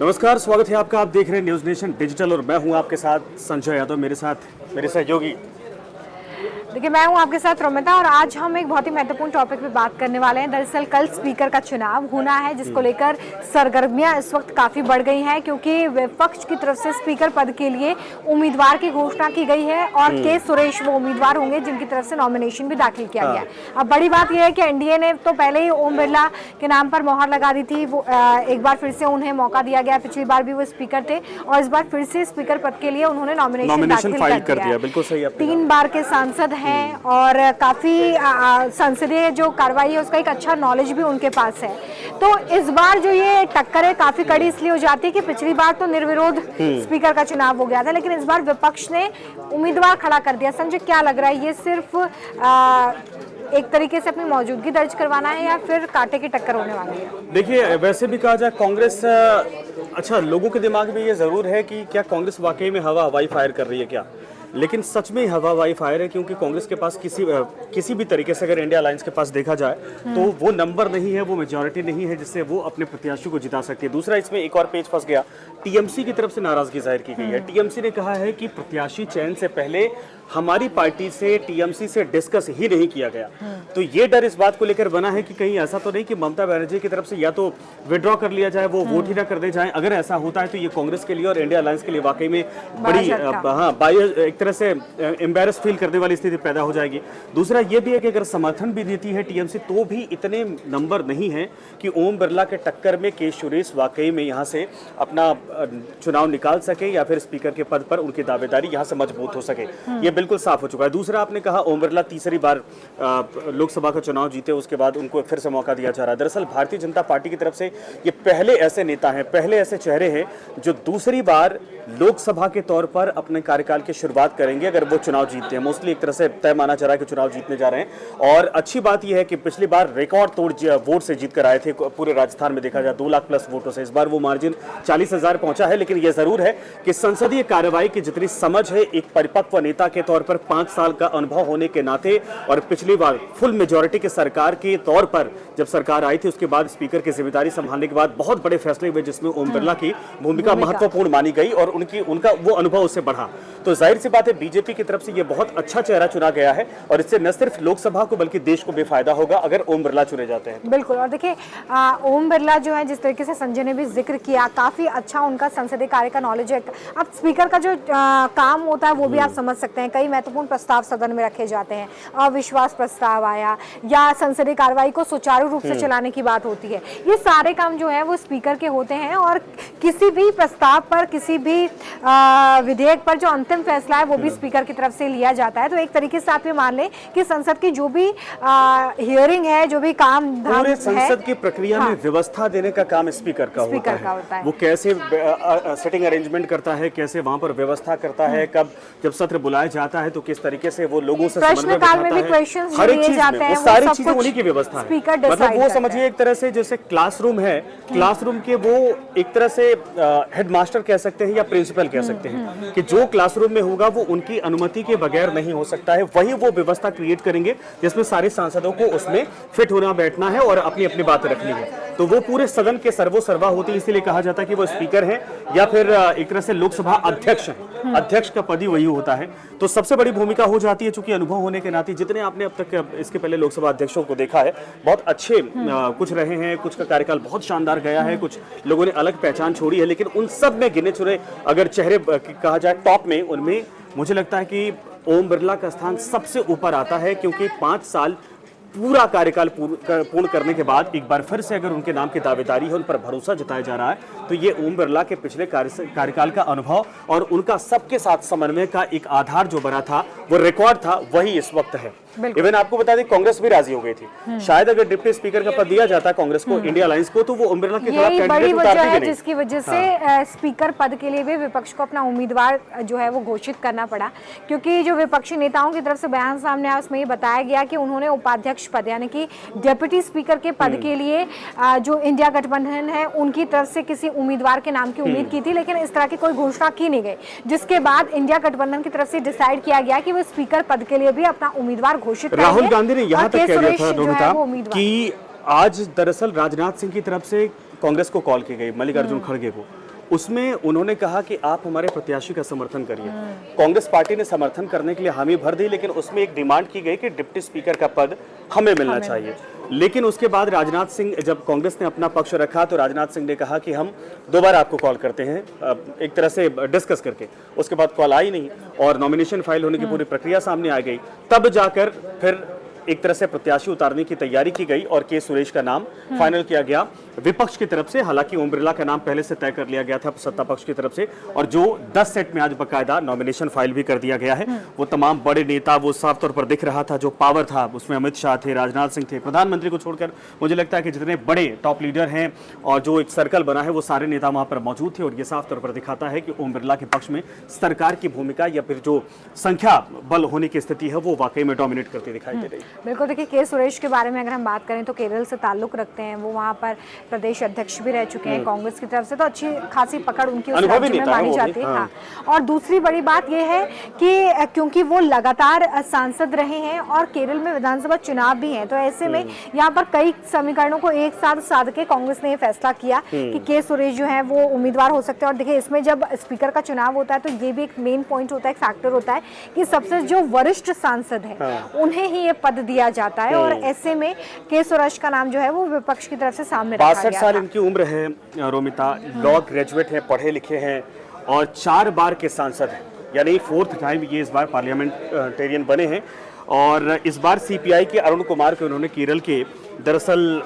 नमस्कार, स्वागत है आपका। आप देख रहे हैं न्यूज़ नेशन डिजिटल और मैं हूं आपके साथ संजय यादव। मेरे साथ मेरे सहयोगी। देखिए, मैं हूं आपके साथ रोमिता और आज हम एक बहुत ही महत्वपूर्ण टॉपिक पे बात करने वाले हैं। दरअसल कल स्पीकर का चुनाव होना है, जिसको लेकर सरगर्मियां इस वक्त काफ़ी बढ़ गई हैं, क्योंकि विपक्ष की तरफ से स्पीकर पद के लिए उम्मीदवार की घोषणा की गई है और के सुरेश वो उम्मीदवार होंगे जिनकी तरफ से नॉमिनेशन भी दाखिल किया गया है। अब बड़ी बात यह है कि एनडीए ने तो पहले ही ओम बिरला के नाम पर मोहर लगा दी थी। वो एक बार फिर से उन्हें मौका दिया गया। पिछली बार भी वो स्पीकर थे और इस बार फिर से स्पीकर पद के लिए उन्होंने नॉमिनेशन दाखिल कर दिया। बिल्कुल सही। 3 बार के सांसद हैं और काफी संसदीय जो कार्रवाई है उसका एक अच्छा नॉलेज भी उनके पास है। तो इस बार जो ये टक्कर है काफी कड़ी इसलिए हो जाती है कि पिछली बार तो निर्विरोध स्पीकर का चुनाव हो गया था, लेकिन इस बार विपक्ष ने उम्मीदवार खड़ा कर दिया। संजय, क्या लग रहा है, ये सिर्फ एक तरीके से अपनी मौजूदगी दर्ज करवाना है या फिर कांटे की टक्कर होने वाली है? देखिए, वैसे भी कहा जाए कांग्रेस, अच्छा, लोगों के दिमाग में ये जरूर है कि क्या कांग्रेस वाकई में हवाई फायर कर रही है क्या, लेकिन सच में हवाई फायर है, क्योंकि कांग्रेस के पास किसी भी तरीके से अगर इंडिया अलायंस के पास देखा जाए तो वो नंबर नहीं है, वो मेजॉरिटी नहीं है जिससे वो अपने प्रत्याशी को जिता सकती है। दूसरा, इसमें एक और पेच फंस गया, टीएमसी की तरफ से नाराजगी जाहिर की गई है। टीएमसी ने कहा है कि प्रत्याशी चयन से पहले हमारी पार्टी से टीएमसी से डिस्कस ही नहीं किया गया। तो ये डर इस बात को लेकर बना है कि कहीं ऐसा तो नहीं कि ममता बनर्जी की तरफ से या तो विड्रॉ कर लिया जाए, वो वोट ही ना कर दे जाए। अगर ऐसा होता है तो ये कांग्रेस के लिए और इंडिया अलायंस के लिए वाकई में बड़ी एक तरह से एम्बैरस फील करने वाली स्थिति पैदा हो जाएगी। दूसरा ये भी है कि अगर समर्थन भी देती है टीएमसी तो भी इतने नंबर नहीं है कि ओम बिरला के टक्कर में के सुरेश वाकई में यहाँ से अपना चुनाव निकाल सके या फिर स्पीकर के पद पर उनकी दावेदारी यहाँ से मजबूत हो सके। ये बिल्कुल साफ हो चुका है। दूसरा, आपने कहा ओम बिरला तीसरी बार लोकसभा का चुनाव जीते, उसके बाद उनको फिर से मौका दिया जा रहा है। दरअसल भारतीय जनता पार्टी की तरफ से ये पहले ऐसे नेता हैं, पहले ऐसे चेहरे हैं जो दूसरी बार लोकसभा के तौर पर अपने कार्यकाल की शुरुआत करेंगे अगर वो चुनाव जीतते हैं। मोस्टली एक तरह से तय माना जा रहा है कि चुनाव जीतने जा रहे हैं। और अच्छी बात यह है कि पिछली बार रिकॉर्ड तोड़ वोट से जीत कर आए थे, पूरे राजस्थान में देखा जाए 2 लाख प्लस वोटों से। इस बार वो मार्जिन 40,000 पहुंचा है, लेकिन यह जरूर है कि संसदीय कार्रवाई की जितनी समझ है, एक परिपक्व नेता के तौर पर 5 साल का अनुभव होने के नाते और पिछली बार फुल मेजॉरिटी की सरकार के तौर पर जब सरकार आई थी उसके बाद स्पीकर की जिम्मेदारी संभालने के बाद बहुत बड़े फैसले हुए जिसमें ओम बिरला की भूमिका महत्वपूर्ण मानी गई और उनका वो अनुभव उससे बढ़ा। तो जाहिर सी बात है बीजेपी की तरफ से ये बहुत अच्छा चेहरा चुना गया है और इससे न सिर्फ लोकसभा को बल्कि देश को भी फायदा होगा अगर ओम बिरला चुने जाते हैं। बिल्कुल। और देखिए, ओम बिरला जो है, जिस तरीके से संजय ने भी जिक्र किया, काफी अच्छा उनका संसदीय कार्य का नॉलेज है। अब स्पीकर का जो काम होता है वो भी आप समझ सकते हैं। कई महत्वपूर्ण प्रस्ताव सदन में रखे जाते हैं, अविश्वास प्रस्ताव आया या संसदीय कार्रवाई को सुचारू रूप से चलाने की बात होती है, ये सारे काम जो है वो स्पीकर के होते हैं। और किसी भी प्रस्ताव पर, किसी भी विधेयक पर जो अंतिम फैसला है वो भी स्पीकर की तरफ से लिया जाता है। तो एक तरीके से आप ये मान लें कि संसद की जो भी हियरिंग है, जो भी काम धाम है, संसद की प्रक्रिया में व्यवस्था देने का काम स्पीकर का होता है। वो कैसे सिटिंग अरेंजमेंट करता है, कैसे वहां पर व्यवस्था करता है, कब जब सत्र बुलाया जाता है तो किस तरीके से वो लोगों से समन्वय बिठाता है, हर एक चीज में वो सारी चीजें उन्हीं की व्यवस्था है। मतलब वो समझिए एक तरह से जैसे क्लासरूम है, क्लासरूम के वो एक तरह से हेडमास्टर कह सकते हैं या प्रिंसिपल कह सकते हैं कि जो क्लासरूम में होगा वो उनकी अनुमति के बगैर नहीं हो सकता है। वही वो व्यवस्था क्रिएट करेंगे जिसमें सारे सांसदों को उसमें फिट होना बैठना है और अपनी अपनी बात रखनी है। तो वो पूरे सदन के सर्वोसर्वा होती है, इसीलिए कहा जाता है कि वो स्पीकर है या फिर एक तरह से लोकसभा अध्यक्ष है। अध्यक्ष का पद ही वही होता है। तो सबसे बड़ी भूमिका हो जाती है, चूंकि अनुभव होने के नाते जितने आपने अब तक इसके पहले लोकसभा अध्यक्षों को देखा है बहुत अच्छे कुछ रहे हैं, कुछ का कार्यकाल बहुत शानदार गया है, कुछ लोगों ने अलग पहचान छोड़ी है, लेकिन उन सब में गिने चुने अगर चेहरे कहा जाए टॉप में, उनमें मुझे लगता है कि ओम बिरला का स्थान सबसे ऊपर आता है, क्योंकि 5 साल पूरा कार्यकाल पूर्ण करने के बाद एक बार फिर से अगर उनके नाम की दावेदारी है, उन पर भरोसा जताया जा रहा है, तो ये ओम बिरला के पिछले कार्यकाल का अनुभव और उनका सबके साथ समन्वय का एक आधार जो बना था, वो रिकॉर्ड था, वही इस वक्त है। इवन आपको बता दें कांग्रेस भी राजी हो गई थी। शायद अगर डिप्टी स्पीकर का पद दिया जाता कांग्रेस को, इंडिया अलायंस को, तो वो ओम बिरला के खिलाफ कैंडिडेट उतारती भी नहीं, जिसकी वजह से स्पीकर पद के लिए भी विपक्ष को अपना उम्मीदवार जो है वो घोषित करना पड़ा। क्योंकि जो विपक्षी नेताओं की तरफ से बयान सामने आया उसमें ये बताया गया कि उन्होंने उपाध्यक्ष पद यानी कि डिप्टी स्पीकर के पद के लिए जो इंडिया गठबंधन है उनकी तरफ से किसी उम्मीदवार के नाम की उम्मीद की थी, लेकिन इस तरह की कोई घोषणा की नहीं गई, जिसके बाद इंडिया गठबंधन की तरफ से डिसाइड किया गया कि वो स्पीकर पद के लिए भी अपना उम्मीदवार घोषित करेंगे। राहुल गांधी ने यहाँ तक कह दिया था रोमिता कि आज दरअसल राजनाथ सिंह की तरफ से कांग्रेस को कॉल की गई, मल्लिकार्जुन खड़गे को, उसमें उन्होंने कहा कि आप हमारे प्रत्याशी का समर्थन करिए। कांग्रेस पार्टी ने समर्थन करने के लिए हामी भर दी, लेकिन उसमें एक डिमांड की गई कि डिप्टी स्पीकर का पद हमें मिलना चाहिए। लेकिन उसके बाद राजनाथ सिंह, जब कांग्रेस ने अपना पक्ष रखा तो राजनाथ सिंह ने कहा कि हम दोबारा आपको कॉल करते हैं, एक तरह से डिस्कस करके। उसके बाद कॉल आई नहीं और नॉमिनेशन फाइल होने की पूरी प्रक्रिया सामने आ गई। तब जाकर फिर एक तरह से प्रत्याशी उतारने की तैयारी की गई और के सुरेश का नाम फाइनल किया गया विपक्ष की तरफ से। हालांकि ओम बिरला का नाम पहले से तय कर लिया गया था सत्ता पक्ष की तरफ से, और जो 10 सेट में आज बकायदा नॉमिनेशन फाइल भी कर दिया गया है। वो तमाम बड़े नेता, वो साफ तौर पर दिख रहा था जो पावर था उसमें अमित शाह थे, राजनाथ सिंह थे, प्रधानमंत्री को छोड़कर मुझे लगता है कि जितने बड़े टॉप लीडर हैं और जो एक सर्कल बना है वो सारे नेता वहां पर मौजूद थे। और ये साफ तौर पर दिखाता है कि ओम बिरला के पक्ष में सरकार की भूमिका या फिर जो संख्या बल होने की स्थिति है वो वाकई में डोमिनेट करती दिखाई दे रही है। बिल्कुल, देखिए के सुरेश के बारे में अगर हम बात करें तो केरल से ताल्लुक रखते हैं, वो वहाँ पर प्रदेश अध्यक्ष भी रह चुके हैं कांग्रेस की तरफ से, तो अच्छी खासी पकड़ उनकी उस राज्य में मानी जाती है। हाँ। और दूसरी बड़ी बात यह है कि क्योंकि वो लगातार सांसद रहे हैं और केरल में विधानसभा चुनाव भी हैं, तो ऐसे में यहाँ पर कई समीकरणों को एक साथ साध के कांग्रेस ने फैसला किया कि के सुरेश जो है वो उम्मीदवार हो सकते हैं। और देखिए इसमें जब स्पीकर का चुनाव होता है तो ये भी एक मेन पॉइंट होता है, एक फैक्टर होता है कि सबसे जो वरिष्ठ सांसद है उन्हें ही ये पद दिया जाता है। और ऐसे में के सुरेश का नाम जो है वो विपक्ष की तरफ से सामने रखा गया। 62 साल इनकी उम्र है रोमिता, लॉ ग्रेजुएट है, पढ़े लिखे हैं और 4 बार के सांसद हैं, यानी 4th टाइम ये इस बार पार्लियामेंटेरियन बने हैं। और इस बार सीपीआई के अरुण कुमार को उन्होंने केरल के दरअसल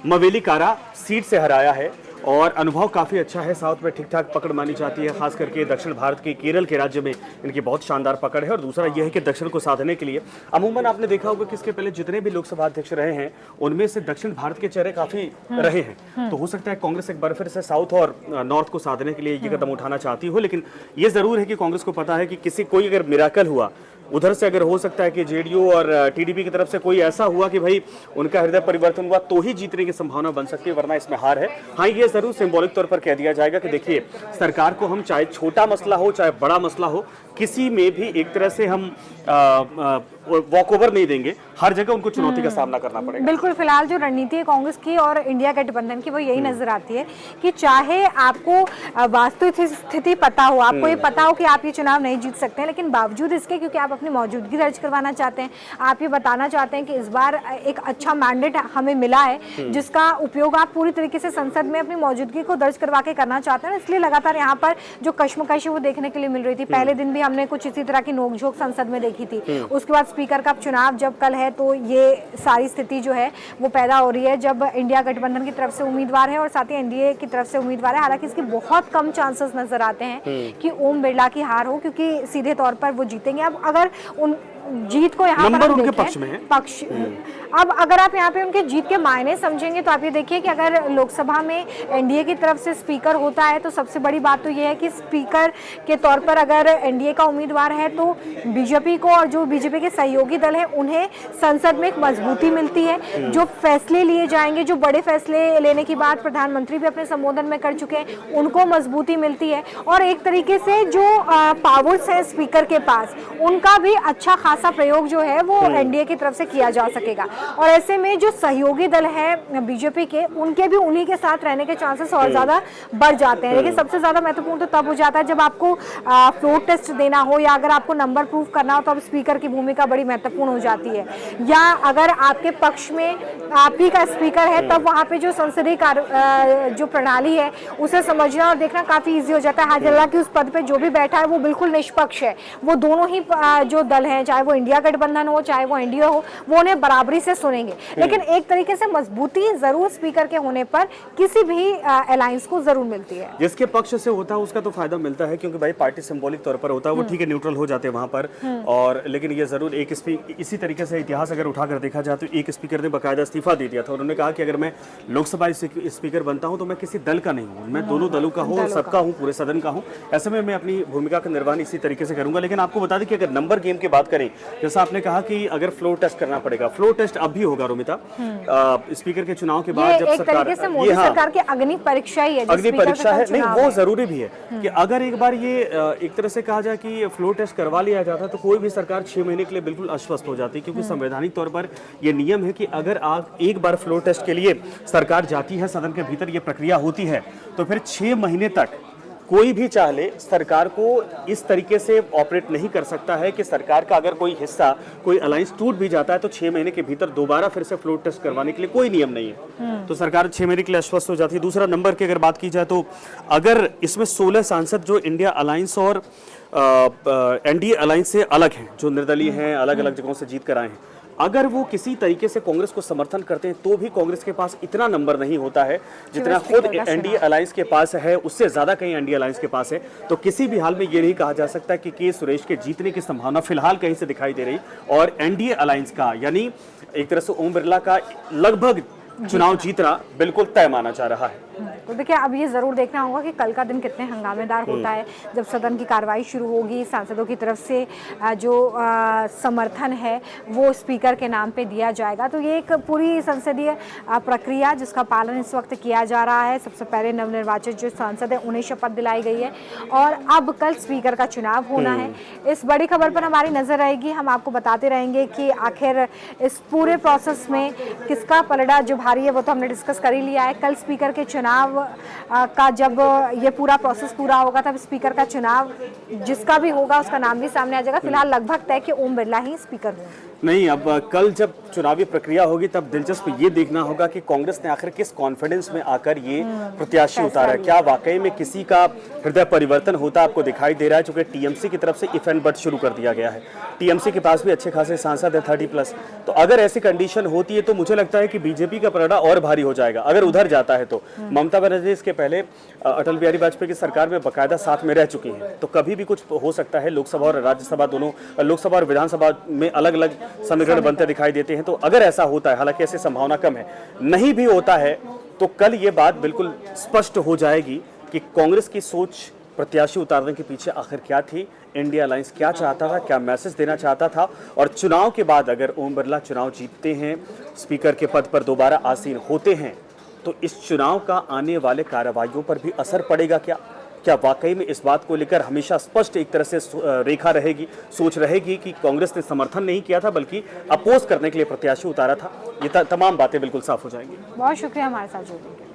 मवेलीकारा सीट से हराया है और अनुभव काफ़ी अच्छा है। साउथ में ठीक ठाक पकड़ मानी जाती है, खास करके दक्षिण भारत के केरल के राज्य में इनकी बहुत शानदार पकड़ है। और दूसरा यह है कि दक्षिण को साधने के लिए अमूमन आपने देखा होगा कि इसके पहले जितने भी लोकसभा अध्यक्ष रहे हैं उनमें से दक्षिण भारत के चेहरे काफ़ी रहे हैं। तो हो सकता है कांग्रेस एक बार फिर से साउथ और नॉर्थ को साधने के लिए ये कदम उठाना चाहती हो। लेकिन ये ज़रूर है कि कांग्रेस को पता है कि कोई अगर मिराकल हुआ उधर से, अगर हो सकता है कि जेडीयू और टीडीपी की तरफ से कोई ऐसा हुआ कि भाई उनका हृदय परिवर्तन हुआ तो ही जीतने की संभावना बन सकती है, वरना इसमें हार है। हाँ, ये जरूर सिंबॉलिक तौर पर कह दिया जाएगा कि देखिए सरकार को हम चाहे छोटा मसला हो चाहे बड़ा मसला हो, किसी में भी एक तरह से हम वॉक ओवर नहीं देंगे, हर जगह उनको चुनौती का सामना करना पड़ेगा। बिल्कुल, फिलहाल जो रणनीति है कांग्रेस की और इंडिया गठबंधन की वो यही नजर आती है कि चाहे आपको वास्तविक स्थिति पता हो, आपको ये पता हो कि आप ये चुनाव नहीं जीत सकते हैं, लेकिन बावजूद इसके क्योंकि आप अपनी मौजूदगी दर्ज करवाना चाहते हैं, आप ये बताना चाहते हैं कि इस बार एक अच्छा मैंडेट हमें मिला है जिसका उपयोग आप पूरी तरीके से संसद में अपनी मौजूदगी को दर्ज करवा के करना चाहते हैं। इसलिए लगातार यहाँ पर जो कश्मकश है वो देखने के लिए मिल रही थी। पहले दिन भी हमने कुछ इसी तरह की नोकझोंक संसद में देखी थी। उसके बाद स्पीकर का चुनाव जब कल है तो ये सारी स्थिति जो है वो पैदा हो रही है जब इंडिया गठबंधन की तरफ से उम्मीदवार है और साथ ही एनडीए की तरफ से उम्मीदवार है। हालांकि इसके बहुत कम चांसेस नजर आते हैं कि ओम बिरला की हार हो, क्योंकि सीधे तौर पर वो जीतेंगे। अब अगर उन जीत को यहाँ पर उनके पक्ष में है। अब अगर आप यहाँ पे उनके जीत के मायने समझेंगे तो आप ये देखिए कि अगर लोकसभा में एनडीए की तरफ से स्पीकर होता है तो सबसे बड़ी बात तो ये है कि स्पीकर के तौर पर अगर एनडीए का उम्मीदवार है तो बीजेपी को और जो बीजेपी के सहयोगी दल हैं उन्हें संसद में एक मजबूती मिलती है। जो फैसले लिए जाएंगे, जो बड़े फैसले लेने की बात प्रधानमंत्री भी अपने संबोधन में कर चुके हैं, उनको मजबूती मिलती है। और एक तरीके से जो पावर्स है स्पीकर के पास, उनका भी अच्छा खासा प्रयोग जो है वो एनडीए की तरफ से किया जा सकेगा। और ऐसे में जो सहयोगी दल है बीजेपी के, उनके भी उन्हीं के साथ रहने के चांसेस और ज्यादा बढ़ जाते हैं। लेकिन सबसे ज्यादा महत्वपूर्ण तो तब हो जाता है जब आपको फ्लोर टेस्ट देना हो या अगर आपको नंबर प्रूव करना हो, तो अब स्पीकर की भूमिका बड़ी महत्वपूर्ण हो जाती है। या अगर आपके पक्ष में आप ही का स्पीकर है तब वहां पे जो संसदीय जो प्रणाली है उसे समझना और देखना काफी ईजी हो जाता है। हालांकि उस पद पे जो भी बैठा है वो बिल्कुल निष्पक्ष है, वो दोनों ही जो दल हैं, चाहे वो इंडिया गठबंधन हो चाहे वो एनडीए हो, वो उन्हें बराबरी से सुनेंगे। लेकिन एक तरीके से मजबूती जरूर स्पीकर के होने पर किसी भी अलायंस को जरूर मिलती है। जिसके पक्ष से होता है उसका तो फायदा मिलता है, क्योंकि भाई पार्टी सिंबॉलिक तौर पर होता है, वो ठीक है न्यूट्रल हो जाते हैं वहां पर। और लेकिन ये जरूर एक इसी तरीके से इतिहास अगर उठाकर देखा जाए तो एक स्पीकर ने बाकायदा इस्तीफा दे दिया था। उन्होंने कहा कि अगर मैं लोकसभा स्पीकर बनता हूं तो मैं किसी दल का नहीं हूं, मैं दोनों दलों का हूं, सबका हूं, पूरे सदन का हूं। ऐसे में मैं अपनी भूमिका का निर्वहन इसी तरीके से करूंगा। लेकिन आपको बता दें कि अगर नंबर गेम की बात करें, जैसा आपने कहा कि अगर फ्लोर टेस्ट करना पड़ेगा, फ्लोर टेस्ट अब भी होगा रोमिता, स्पीकर के चुनाव के बाद जब सरकार, ये सरकार की अग्नि परीक्षा ही है, अग्नि परीक्षा है। नहीं, वो जरूरी भी है कि अगर एक बार ये एक तरह से कहा जाए कि फ्लोर टेस्ट करवा लिया जाता तो कोई भी सरकार 6 महीने के लिए बिल्कुल अस्वस्थ हो जाती, क्योंकि संवैधानिक तौर पर ये नियम है कि अगर आप एक बार फ्लोर टेस्ट के लिए सरकार जाती है, सदन के भीतर ये प्रक्रिया होती है, तो फिर 6 महीने तक कोई भी चाह ले सरकार को इस तरीके से ऑपरेट नहीं कर सकता है कि सरकार का अगर कोई हिस्सा, कोई अलायंस टूट भी जाता है तो 6 महीने के भीतर दोबारा फिर से फ्लोर टेस्ट करवाने के लिए कोई नियम नहीं है। तो सरकार 6 महीने के लिए आश्वस्त हो जाती है। दूसरा नंबर की अगर बात की जाए तो अगर इसमें 16 सांसद जो इंडिया अलायंस और एनडीए अलायंस से अलग हैं, जो निर्दलीय हैं, अलग अलग जगहों से जीत कर आए हैं, अगर वो किसी तरीके से कांग्रेस को समर्थन करते हैं तो भी कांग्रेस के पास इतना नंबर नहीं होता है जितना खुद एनडीए अलायंस के पास है, उससे ज्यादा कहीं एनडीए अलायंस के पास है। तो किसी भी हाल में ये नहीं कहा जा सकता कि के सुरेश के जीतने की संभावना फिलहाल कहीं से दिखाई दे रही, और एनडीए अलायंस का यानी एक तरह से ओम बिरला का लगभग चुनाव जीतना बिल्कुल तय माना जा रहा है। तो देखिए अब ये जरूर देखना होगा कि कल का दिन कितने हंगामेदार होता है। जब सदन की कार्रवाई शुरू होगी, सांसदों की तरफ से जो समर्थन है वो स्पीकर के नाम पे दिया जाएगा। तो ये एक पूरी संसदीय प्रक्रिया जिसका पालन इस वक्त किया जा रहा है। सबसे पहले नवनिर्वाचित जो सांसद है उन्हें शपथ दिलाई गई है और अब कल स्पीकर का चुनाव होना है। इस बड़ी खबर पर हमारी नजर रहेगी। हम आपको बताते रहेंगे कि आखिर इस पूरे प्रोसेस में किसका पलड़ा जो भारी है वो तो हमने डिस्कस कर ही लिया है। कल स्पीकर के चुनाव का जब ये पूरा प्रोसेस पूरा होगा तब स्पीकर का चुनाव जिसका भी होगा उसका नाम भी सामने आ जाएगा। फिलहाल लगभग तय कि ओम बिरला ही स्पीकर होंगे। नहीं, अब कल जब चुनावी प्रक्रिया होगी तब दिलचस्प ये देखना होगा कि कांग्रेस ने आखिर किस कॉन्फिडेंस में आकर ये प्रत्याशी उतारा। क्या वाकई में किसी का हृदय परिवर्तन होता आपको दिखाई दे रहा है? चूंकि टीएमसी की तरफ से इफ एंड बट शुरू कर दिया गया है, टीएमसी के पास भी अच्छे खासे सांसद है 30+। तो अगर ऐसी कंडीशन होती है तो मुझे लगता है कि बीजेपी का पलड़ा और भारी हो जाएगा अगर उधर जाता है तो। ममता बनर्जी इसके पहले अटल बिहारी वाजपेयी की सरकार में बाकायदा साथ में रह चुकी हैं, तो कभी भी कुछ हो सकता है। लोकसभा और राज्यसभा दोनों, लोकसभा और विधानसभा में अलग अलग समीकरण बनते दिखाई देते हैं। तो अगर ऐसा होता है, हालांकि ऐसी संभावना कम है, नहीं भी होता है तो कल ये बात बिल्कुल स्पष्ट हो जाएगी कि कांग्रेस की सोच प्रत्याशी उतारने के पीछे आखिर क्या थी, इंडिया अलायंस क्या चाहता था, क्या मैसेज देना चाहता था। और चुनाव के बाद अगर ओम बिरला चुनाव जीतते हैं, स्पीकर के पद पर दोबारा आसीन होते हैं, तो इस चुनाव का आने वाले कार्रवाइयों पर भी असर पड़ेगा क्या? क्या वाकई में इस बात को लेकर हमेशा स्पष्ट एक तरह से रेखा रहेगी, सोच रहेगी कि कांग्रेस ने समर्थन नहीं किया था बल्कि अपोज करने के लिए प्रत्याशी उतारा था? ये तमाम बातें बिल्कुल साफ हो जाएंगी। बहुत शुक्रिया हमारे साथ जुड़ने के लिए।